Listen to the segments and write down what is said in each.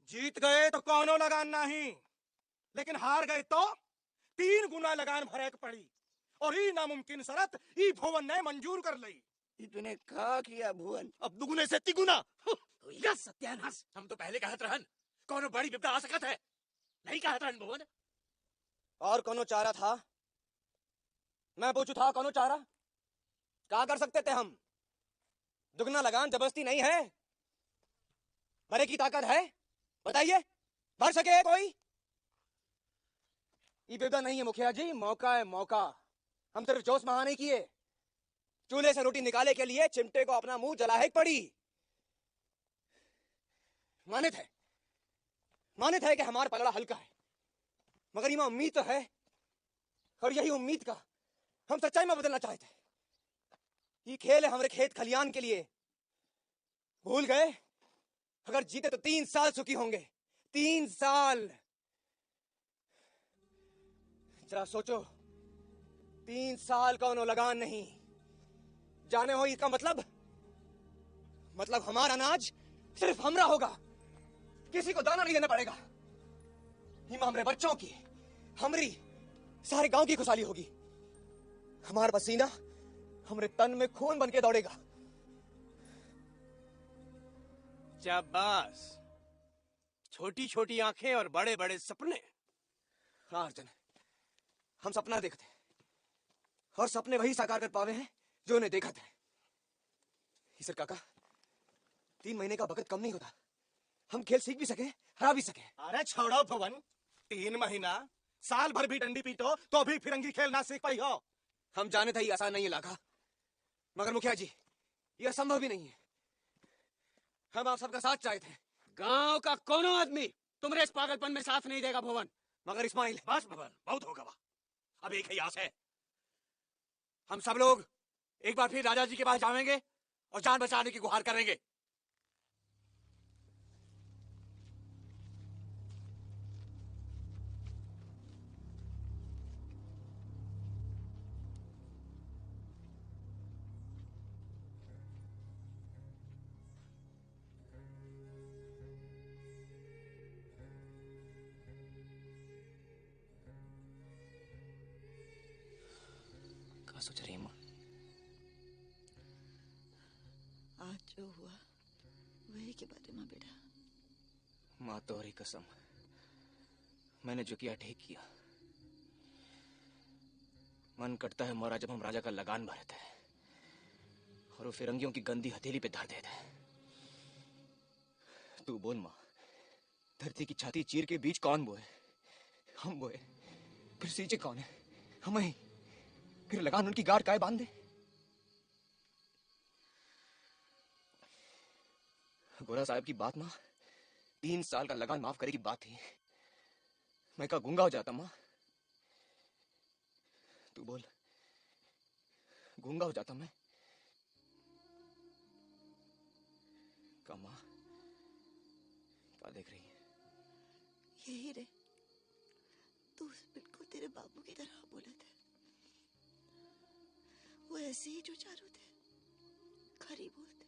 जीत गए तो कौनो लगान नहीं, लेकिन हार गए तो 3 गुना लगान भरे के पड़ी। और ई नामुमकिन शरत ई भुवन ने मंजूर कर ली। इतने का किया भुवन? अब दुगुने से तिगुना। यस सत्यानाश, हम तो पहले कहत रहन कौनो बड़ी विपदा आ सकत है, नहीं कहत रहन भुवन। और कौनो चारा था? मैं पूछू था कौनो चारा? क्या कर सकते थे हम? दुगना लगान जबरदस्ती नहीं है, भरे की ताकत है। बताइए, भर सके कोई? ये विपदा नहीं है मुखिया जी, मौका है मौका। हम सिर्फ जोश महाने किए, चूल्हे से रोटी निकाले के लिए चिमटे को अपना मुंह जलाहे पड़ी। मानित है कि हमारा पलड़ा हल्का है, मगर ये उम्मीद तो है, और यही उम्मीद का हम सच्चाई में बदलना चाहते हैं। ये खेल है हमारे खेत खलियान के लिए। भूल गए? अगर जीते तो 3 साल सुखी होंगे। 3 साल। जरा सोचो, 3 साल का उन्हों लगान नहीं। जाने हो इसका मतलब? मतलब हमारा अनाज सिर्फ हमरा होगा, किसी को दाना नहीं देना पड़ेगा। हिमा हमारे बच्चों की, हमारी, सारे गांव की खुशहाली होगी। हमारा पसीना हमारे तन में खून बन के दौड़ेगा। शाबाश, छोटी छोटी आंखें और बड़े बड़े सपने। हाँ अर्जुन, हम सपना देखते हैं, और सपने वही साकार कर पावे हैं जो उन्हें देखा था। ईसर काका, 3 महीने का वक्त कम नहीं होता। हम खेल सीख भी सके, हरा भी सके। अरे छोड़ो भवन, 3 महीना, साल भर भी डंडी पीटो तो भी फिरंगी खेल ना सीख पाई हो। हम जाने थे ये आसान नहीं है लागा, मगर मुखिया जी ये असंभव भी नहीं है। हम आप सबका साथ चाहते हैं। गांव का कोनो आदमी तुम्हारे इस पागलपन में साथ नहीं देगा भुवन। मगर इस्माइल, बस भुवन, बहुत होगा वह। अब एक ही आस है, हम सब लोग एक बार फिर राजा जी के पास जाएंगे और जान बचाने की गुहार करेंगे। क्या सोच रही माँ? आज जो हुआ वही के बारे में बेटा। माँ तोहरी कसम, मैंने जो किया ठीक किया। मन करता है मोरा जब हम राजा का लगान भरे थे और वो फिरंगियों की गंदी हथेली पे धर देते। तू बोल माँ, धरती की छाती चीर के बीज कौन बोए? हम बोए। फिर सींचे कौन है? हम ही। फिर लगान उनकी गाढ़ काय बांध दे? गोरा साहब की बात माँ 3 साल का लगान माफ करे की बात थी। मैं क्या गूंगा हो जाता माँ? तू बोल, गूंगा हो जाता मैं? क्या माँ, क्या देख रही है? यही रे, तू बिल्कुल तेरे बाबू की तरह बोले थे। वो ऐसे ही जो चारू थे, खरी बोलते थे।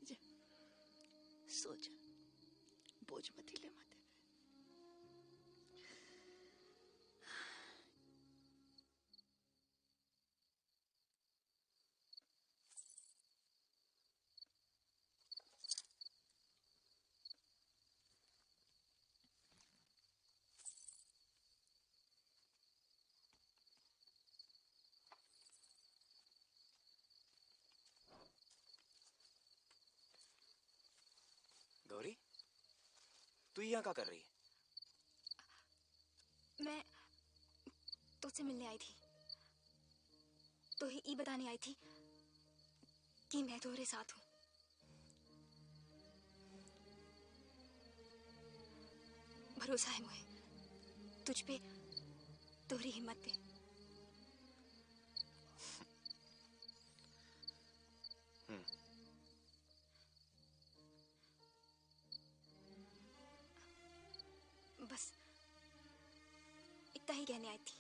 जा, सो जा, बोझ मत ले माथे पे। गौरी, तू यहाँ क्या कर रही है? मैं तुझसे मिलने आई थी, तो ही बताने आई थी कि मैं तुम्हारे साथ हूँ। भरोसा है मुझे तुझ पे, तुम्हारी हिम्मत पे। बस इतना ही कहने आई थी।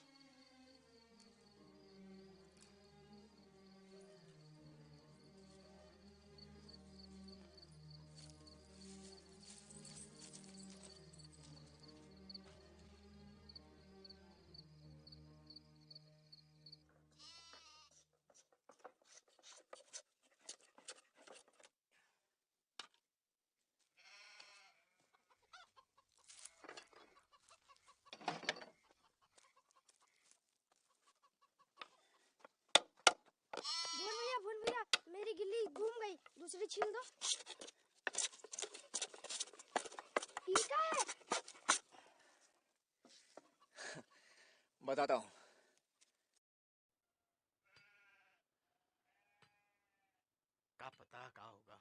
दूसरी छील दो। ये क्या है? बताता हूँ। का पता का होगा।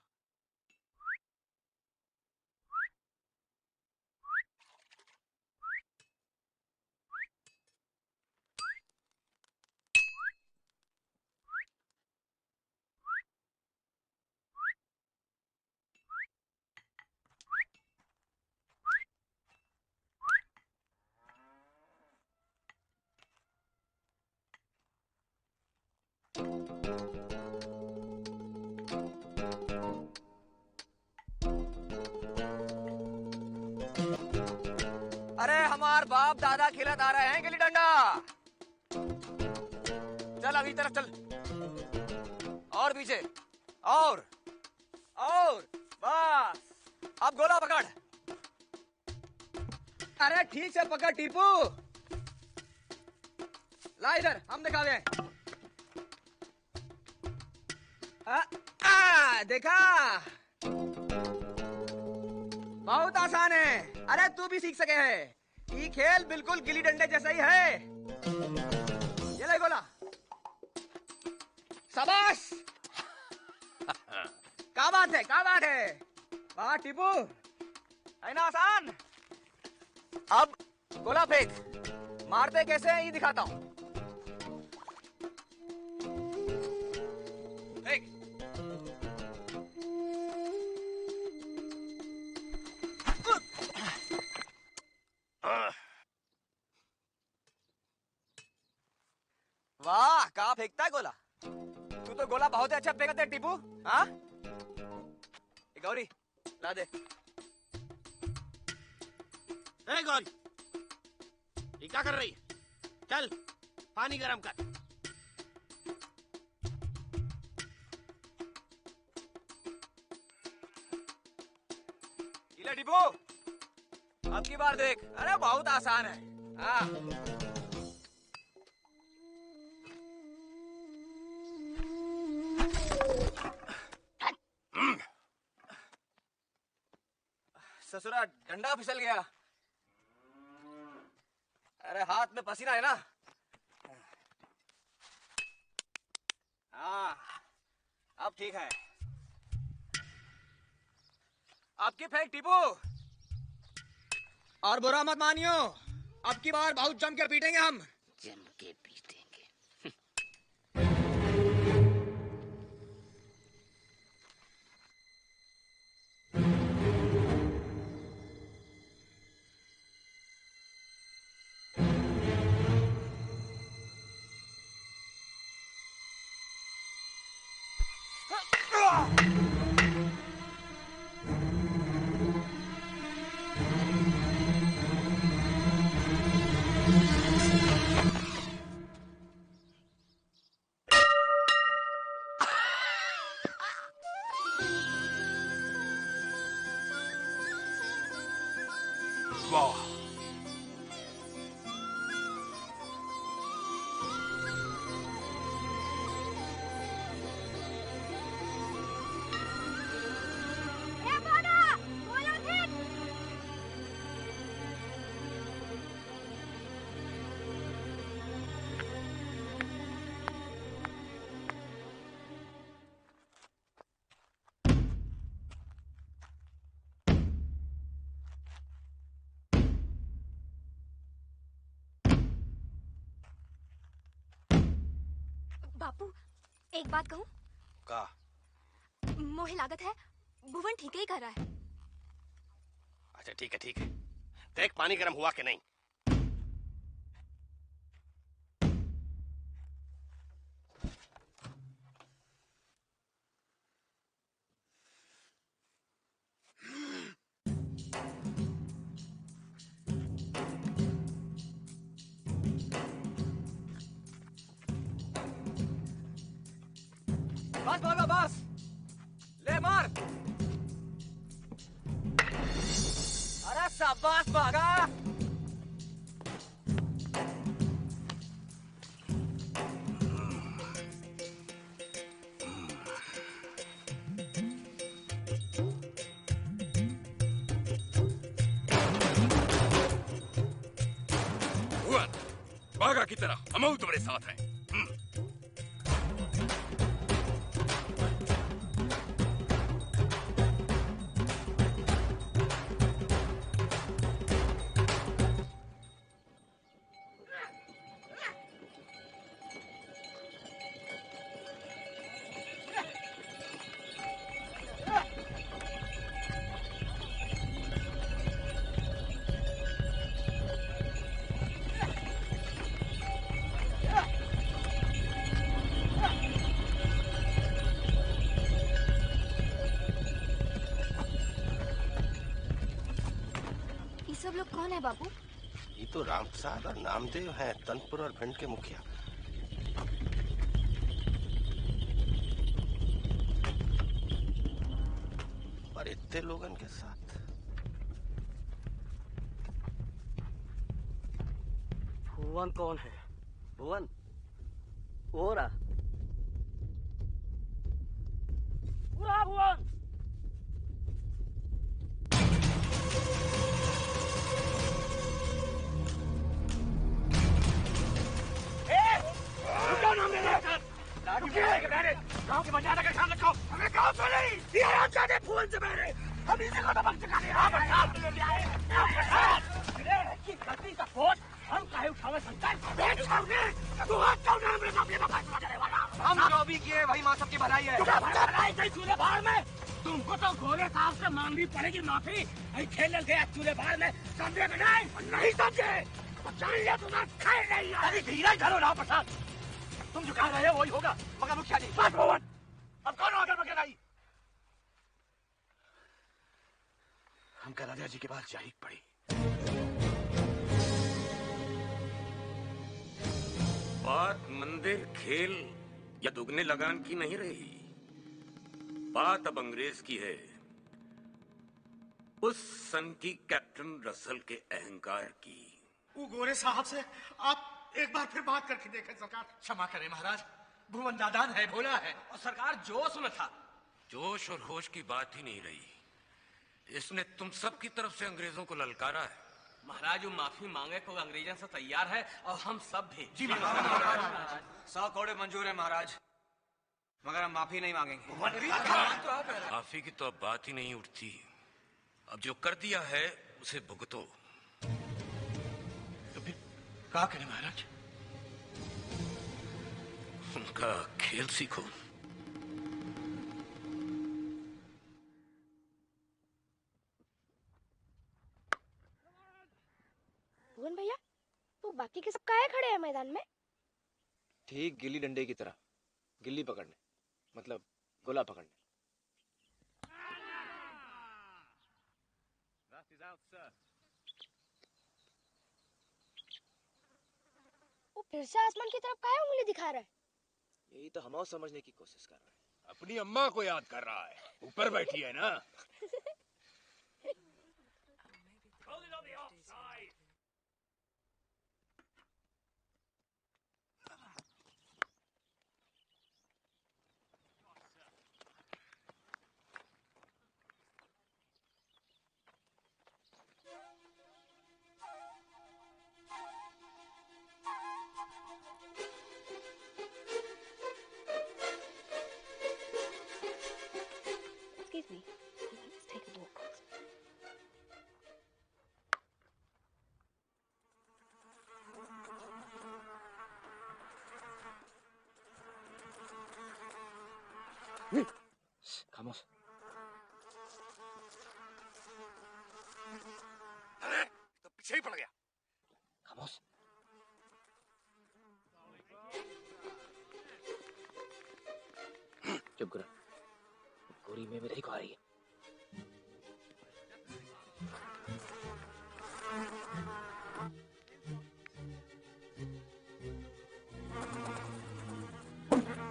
अरे हमार बाप दादा खिलत आ रहे हैं गिल्ली डंडा। चल अभी तरफ चल, और पीछे, और बस। अब गोला पकड़। अरे ठीक से पकड़ टीपू। ला इधर, हम दिखावे। देखा, बहुत आसान है। अरे तू भी सीख सके है। ये खेल बिल्कुल गिल्ली डंडे जैसा ही है। ये ले गोला। शाबाश। क्या बात है, क्या बात है। वाह टीपू, है ना आसान। अब गोला फेंक। मारते कैसे हैं ये दिखाता हूँ। फेंक। वाह, कहाँ फेंकता है गोला। तू तो गोला बहुत ही अच्छा फेंकता है टीपू। हाँ, गौरी ला दे। ए गौरी, ये क्या कर रही है? चल पानी गरम कर। ले टीपू, अब की बार देख। अरे बहुत आसान है। हाँ, ससुरा डंडा फिसल गया। अरे हाथ में पसीना है ना। हाँ, अब ठीक है। आपकी फेंक टीपू। और बुरा मत मानियो, अब की बार बहुत जम कर पीटेंगे हम। जम के पीटेंगे। वाह, बापू, एक बात कहूँ? का? मोहे लागत है भुवन ठीक ही कर रहा है। अच्छा ठीक है, ठीक है। देख पानी गरम हुआ कि नहीं। बस भागा, बस ले मार। अरे शाबाश भागा। हमेशा की तरह हम तुम्हारे साथ हैं। सब लोग कौन है बाबू? ये तो राम प्रसाद और नामदेव हैं, तनपुर और भिंड के मुखिया। और इतने लोगन के साथ भुवन कौन है? भुवन वो रहा। पूरा भुवन। गांव की मर्यादा का ख्याल रखो। हमें गांव से नहीं, ये हम जाते भुवन से पहले हम इसी को दबंग चुकाने की गलती का बोझ हम काहे उठावे संतान? तू हाथ क्यों ना मेरे सामने बकवास करने वाला? हम जो भी किए वही माँ सबकी भलाई है। भलाई गई चूल्हे बाहर में। तुमको तो गोरे साहब से मांगनी पड़ेगी माफी। खेल गया चूल्हे बाहर में, समझे नहीं समझे तो जान लिया तुम्हारा खैर नहीं है। अरे धीरे करो राम प्रसाद, तुम जो कह रहे हो वही होगा, मगर मुखिया जी बस भुवन अब कौन आगे बगे नहीं। हमका राजा जी के पास जाही पड़ी। बात मंदिर खेल या दुगने लगान की नहीं रही, बात अब अंग्रेज की है, उस सन की कैप्टन रसल के अहंकार की। वो गोरे साहब से आप एक बार फिर बात करके देखें सरकार। क्षमा करें महाराज, भुवन नादान है, भोला है और सरकार जोश में था। जोश और होश की बात ही नहीं रही, इसने तुम सब की तरफ से अंग्रेजों को ललकारा है। महाराज वो माफी मांगे को अंग्रेजों से तैयार है और हम सब भी। जी महाराज। 100 करोड़ मंजूर है महाराज, मगर हम माफी नहीं मांगेंगे। माफी की तो अब बात ही नहीं उठती, अब जो कर दिया है उसे भुगतो। तो फिर क्या करें महाराज? उनका खेल सीखो। भुवन भैया, तो बाकी के सब काहे खड़े हैं मैदान में? ठीक गिल्ली डंडे की तरह, गिल्ली पकड़ने मतलब गोला पकड़ने। वो फिर से आसमान की तरफ काहे उंगली दिखा रहा है? यही तो हम समझने की कोशिश कर रहे हैं। अपनी अम्मा को याद कर रहा है, ऊपर बैठी है ना। Excuse me. Let's take a walk. खामोश। अरे तो पीछे ही पड़ गया। खामोश। चुप करो, गोरी में भी देखो आ रही है।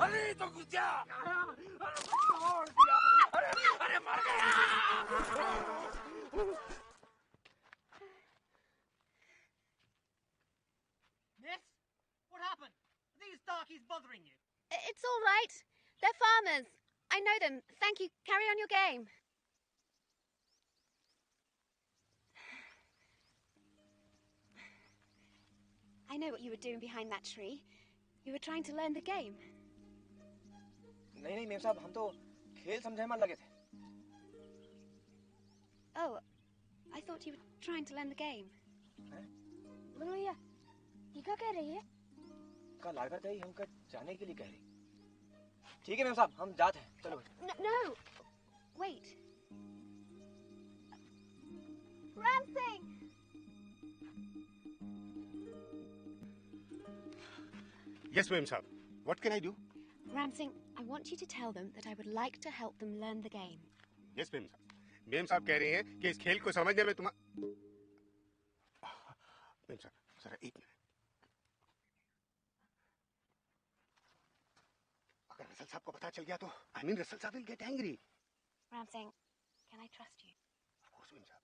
अरे तो घुस जा। अरे मर गया। Miss, what happened? Are these darkies bothering you? It's all right. They're farmers. I know them. Thank you. Carry on your game. I know what you were doing behind that tree. You were trying to learn the game. नहीं नहीं ma'am साहब, हम तो खेल समझने में लगे थे। Oh, I thought you were trying to learn the game. भैया, ये क्या कह रही है? का लागत है हमका जाने के लिए कह रही। ठीक है मेम साहब, हम जाते हैं, चलो। No, wait. Ramsing! Yes, ma'am, sir. What can I do? Ramsing, I want you to tell them that I would like to help them learn the game. Yes, ma'am, sir. Ma'am साहब कह रहे हैं कि इस खेल को समझने में मैम साहब, जरा एक मिनट। अगर रसल साहब को पता चल गया तो रसल साहब will get angry. Ramsing, can I trust you? Of course, ma'am साहब.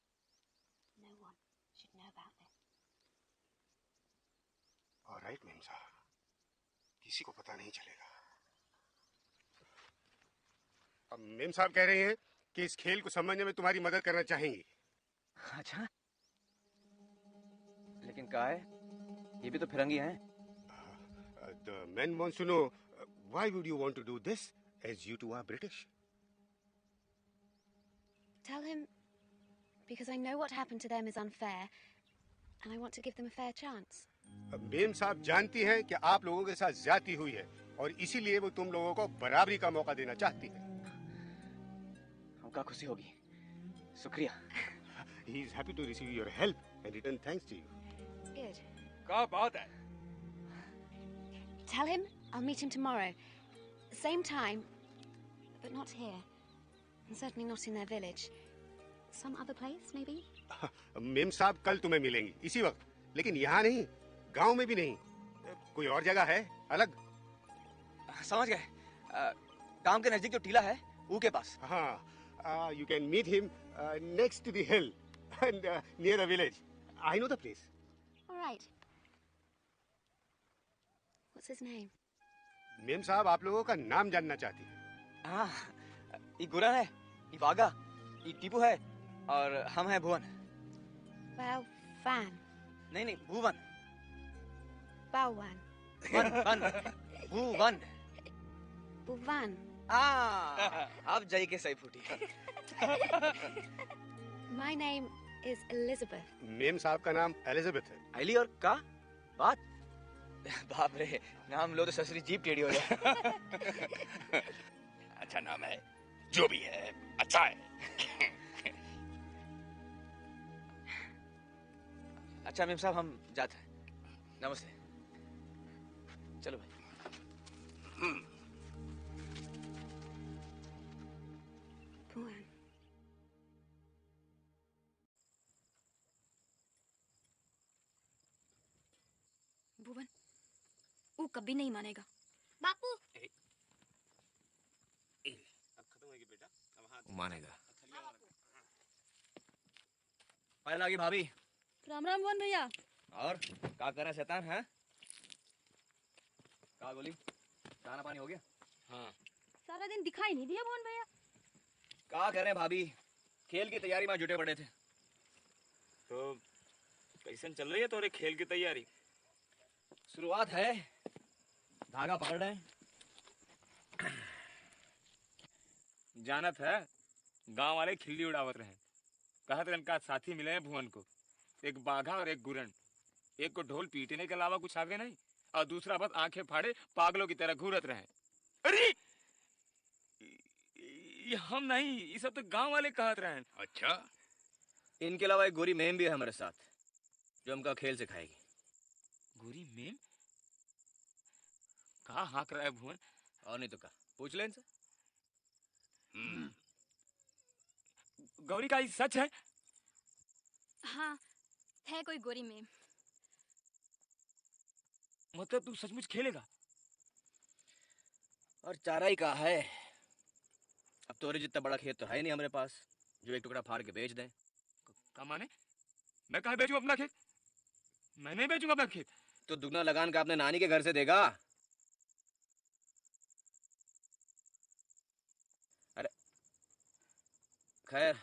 No one should know about this. All right, ma'am साहब. किसी को पता नहीं चलेगा। अब मैम साहब कह रहे हैं कि इस खेल को समझने में तुम्हारी मदद करना चाहेंगे। अच्छा, लेकिन क्या है? ये भी तो फिरंगी हैं। The men wants to know why would you want to do this as you two are British? Tell him because I know what happened to them is unfair and I want to give them a fair chance. Ma'am साहब जानती हैं कि आप लोगों के साथ ज्यादती हुई है और इसीलिए वो तुम लोगों को बराबरी का मौका देना चाहती है। हमका खुशी होगी। शुक्रिया। He is happy to receive your help and return thanks to you. Good. क्या बात है? Tell him I'll meet him tomorrow. Same time, but not here. And certainly not in their village. Some other place, maybe? Ma'am साहब कल तुम्हें मिलेंगी इसी वक्त, लेकिन यहाँ नहीं, गांव में भी नहीं, कोई और जगह है अलग। समझ गए? गांव के नजदीक जो टीला है, वो के पास। हाँ, you can meet him next to the hill and near the village. I know the place. All right. What's his name? Ma'am साहब आप लोगों का नाम जानना चाहती है। हाँ, ये गुरन है, ये वागा, ये टीपू है और हम हैं भुवन। Bao Van. नहीं, भुवन। Baowan. भुवन। Buvan. अब जाइए के सही फूटी। My name is Elizabeth. Ma'am साहब का नाम एलिजाबेथ है। आइली और का बात? बाप रे, नाम लो तो ससुरी जीप टेढ़ी हो जाए। अच्छा नाम है, जो भी है, अच्छा है। अच्छा मैम साहब हम जाते हैं। नमस्ते। चलो भाई। Buvan. भुवन, वो कभी नहीं मानेगा। बापू। मानेगा। पायल आ गई भाभी। राम राम भुवन भैया। और क्या कर रहे शैतान हैं? क्या बोली? दाना पानी हो गया? हाँ। सारा दिन दिखाई नहीं दिया भुवन भैया। क्या कर रहे हैं भाभी? खेल की तैयारी में जुटे पड़े थे। तो कैसे चल रही है तोरे खेल की तैयारी? शुरुआत है, धागा पकड़ रहे हैं। जानत है, गांव वाले खिल्ली उड़ावत रहे। कहत रहे इनका साथी मिले हैं भुवन को, एक बाघा और एक गुरन। एक को ढोल पीटने के अलावा कुछ आगे नहीं और दूसरा बस आंखें फाड़े पागलों की तरह घूरत रहे। अरे ये हम नहीं, ये सब तो गांव वाले कहत रहे हैं। अच्छा, इनके अलावा एक गोरी मेम भी है हमारे साथ, जो हमका खेल सिखाएगी। गोरी मेम? कहा हाँक रहा है भुवन? और नहीं तो क्या, पूछ ले इनसे। गौरी का ये सच है? हाँ, है कोई गोरी में। मतलब तू सचमुच खेलेगा? और चारा ही कहा है। अब तोरे जितना बड़ा खेत तो है नहीं हमारे पास, जो एक टुकड़ा फाड़ के बेच दें। क्या माने? मैं कहाँ बेचूं अपना खेत? मैं नहीं बेचूंगा अपना खेत। तो दुगना लगान का अपने नानी के घर से देगा। अरे खैर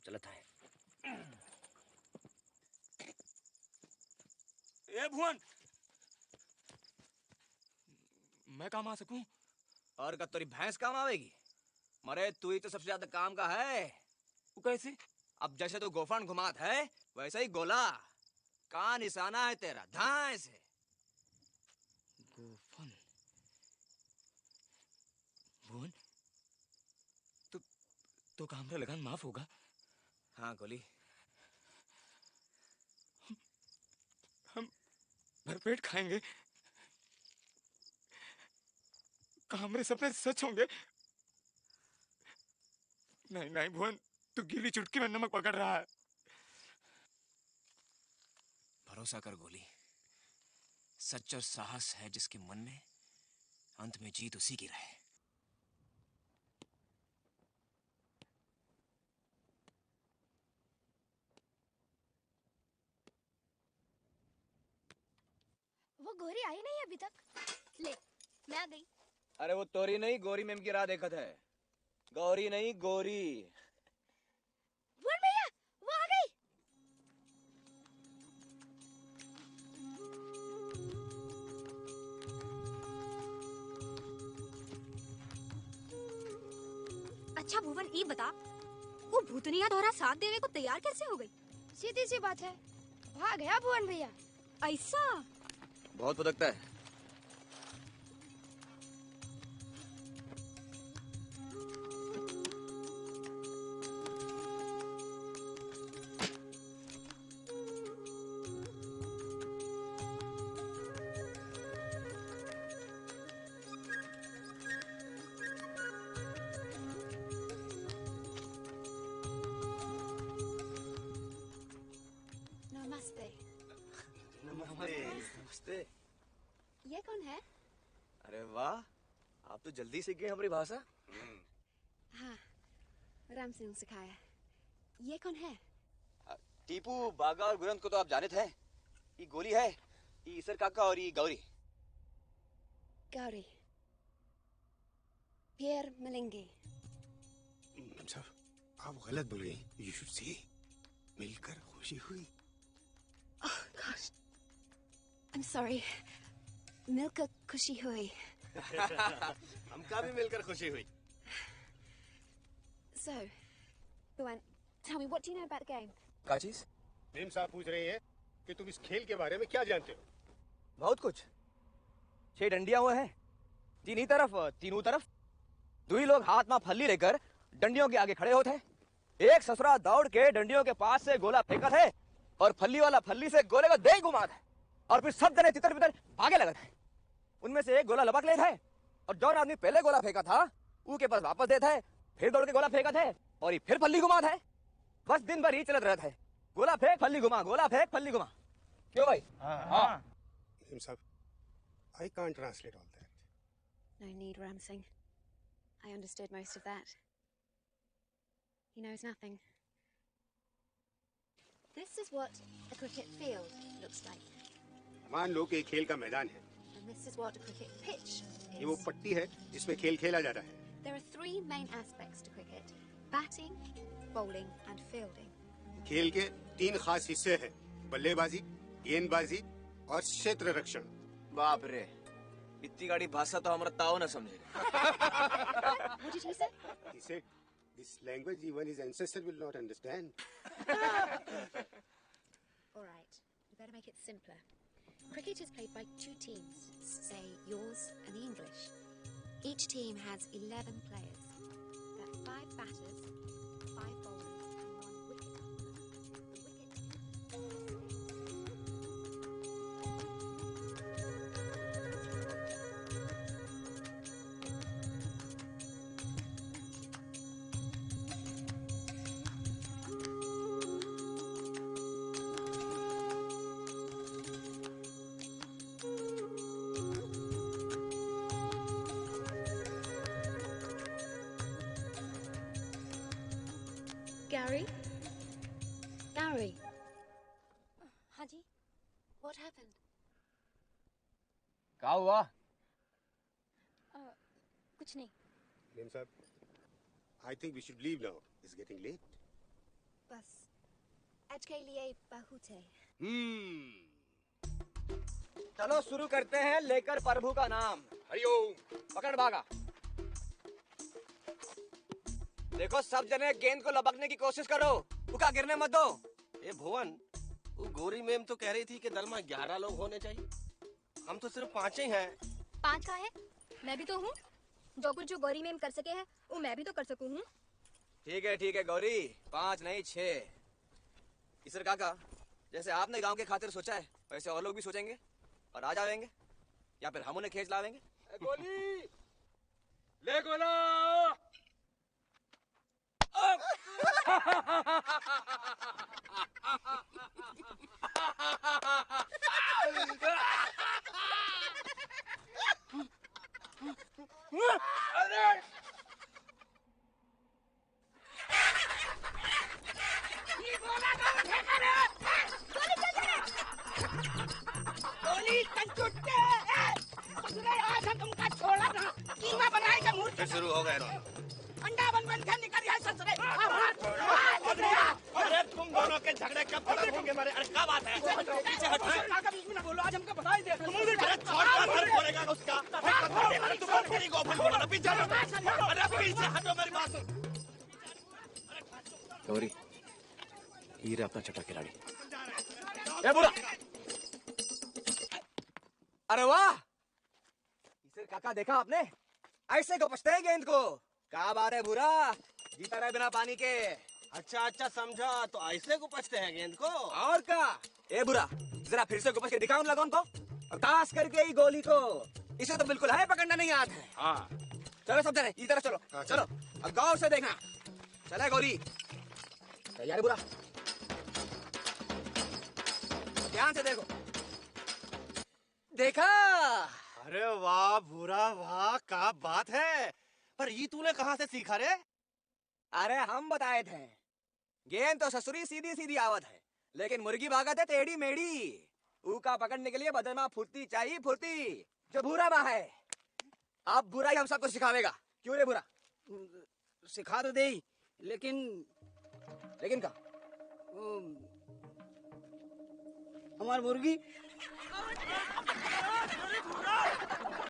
चलता है। ए भुवन, मैं काम आ सकूं? और का तेरी भैंस काम आवेगी? मरे तू ही तो सबसे ज्यादा काम का है। वो कैसे? अब जैसे तू गोफन घुमात है वैसे ही गोला का निशाना है तेरा, धाए से। गोफन। भुवन, तो काम का लगान माफ होगा? हाँ गोली। हम भरपेट खाएंगे। हमारे सपने सच होंगे। नहीं नहीं भुवन, तू गीली चुटकी में नमक पकड़ रहा है। भरोसा कर गोली, सच और साहस है जिसके मन में, अंत में जीत उसी की रहे। वो गोरी आई नहीं अभी तक। ले, मैं आ गई। अरे वो तोरी नहीं, गोरी मेम की राह देखत है। गौरी नहीं, गोरी। भुवन भैया, वो आ गई। अच्छा भुवन, ई बता, वो भूतनिया दोहरा साथ देवे को तैयार कैसे हो गई? सीधी सी बात है, भाग गया भुवन भैया। ऐसा? बहुत फुदकता है। नमस्ते। नमस्ते। ये कौन है? अरे वाह, आप तो जल्दी सीख गए हमारी भाषा। हाँ, राम सिंह सिखाया। ये कौन है? टीपू, बागा और गुरंत को तो आप जानते हैं। ये गोली है, ये ईसर काका और ये गौरी। गौरी। पियर मलिंगी। सर, आप गलत बोल रही हैं। यू शुड से मिलकर खुशी हुई। Oh gosh, I'm sorry. मिलकर खुशी हुई। हमका भी मिलकर खुशी हुई। So, Bhuvan, tell me, what do you know about the game? क्या चीज? मेम साहब पूछ रहे हैं कि तुम इस खेल के बारे में क्या जानते हो? बहुत कुछ। 6 डंडियां हुए हैं, तीनों तरफ, तीनों तरफ। 2 लोग हाथ में फल्ली लेकर डंडियों के आगे खड़े होते हैं। एक ससुरा दौड़ के डंडियों के पास से गोला फेंका है और फल्ली वाला फल्ली से गोले को दे घुमा है और फिर सब जने तितर बितर भागे लगा है। उनमें से एक गोला लपक लेता है और जो आदमी पहले गोला फेंका था वो के पास वापस देता है, फिर दौड़ के गोला फेंका है और ये फिर फल्ली घुमा है। बस दिन भर ही चलत रहता है, गोला फेंक फल्ली घुमा, गोला फेंक फल्ली घुमा। क्यों भाई? हाँ। मेम साहब, I can't translate all that. No need, Ram Singh. I understood most of that. He knows nothing. This is what a cricket field looks like. मान लो कि एक खेल का मैदान है। And this is what a cricket pitch ये वो is. पट्टी है जिसमें खेल खेला जाता है। There are 3 main aspects to cricket: batting, bowling and fielding. खेल के 3 खास हिस्से हैं: बल्लेबाजी, गेंदबाजी और क्षेत्र रक्षण। बाप रे, इतनी गाड़ी भाषा तो हमारा ताऊ न समझे। What did he say? He said, this language even his ancestor will not understand. All right, we better make it simpler. Cricket is played by 2 teams, say yours and the English. Each team has 11 players. There are 5 batters, 5 bowlers and 1 wicket. The wicket. Gary? Gary? हाँ जी। What happened? क्या हुआ? कुछ नहीं। Ma'am साहब, I think we should leave now. It's getting late. बस आज के लिए बहुत है। चलो शुरू करते हैं लेकर प्रभु का नाम। हरिओम। पकड़ भागा। देखो सब जने गेंद को लपकने की कोशिश करो, उका गिरने मत दो। ए भुवन, वो गोरी मैम तो कह रही थी कि दल में 11 लोग होने चाहिए। हम तो सिर्फ 5 ही हैं। 5 का है, मैं भी तो हूँ। जो कुछ जो गौरी मैम कर सके है वो मैं भी तो कर सकूँ हूँ। ठीक है गौरी, 5 नहीं 6। ईसर काका, जैसे आपने गांव के खातिर सोचा है वैसे और लोग भी सोचेंगे और आ जाएंगे, या फिर हम उन्हें खींच लावेंगे। गोली ले गोला। फिर शुरू हो गए अंडा बन बन के निकल गया ससुरे। अरे तुम दोनों के झगड़े कब खत्म होंगे मेरे? अरे क्या बात है? पीछे हटो। काका बीच में ना बोलो, आज हमको बता ही दे। अरे छोड़ कर बोलेगा उसका। अरे तुम मेरी गोफन बोलो, पीछे हटो। अरे पीछे हटो, मेरी बात सुन। गौरी, हीरा अपना छठा खिलाड़ी। ए बुरा, अरे वाह, ईसर काका देखा आपने? ऐसे को पछते हैं गेंद को। क्या बात है बुरा, जीता रहे बिना पानी के। अच्छा समझा, तो ऐसे को पछते हैं गेंद को। और क्या? ए बुरा, जरा फिर से गुपच के दिखाओ उन लोगों को, और खास करके ही गोली को। इसे तो बिल्कुल है पकड़ना नहीं आता है। हाँ चलो सब जने इधर चलो। चलो अब गौर से देखना। चले गौरी, तैयार बुरा, ध्यान से देखो। देखा? अरे वाह भूरा वाह, क्या बात है। पर ये तूने कहाँ से सीखा रे? अरे हम बताए थे, गेंद तो ससुरी सीधी सीधी आवत है, लेकिन मुर्गी भागत है टेढ़ी मेढ़ी। ऊका पकड़ने के लिए बदन में फुर्ती चाहिए, फुर्ती जो भूरा माँ है। अब बुरा ही हम सबको सिखावेगा। क्यों रे बुरा? सिखा तो दे, लेकिन का हमारी मुर्गी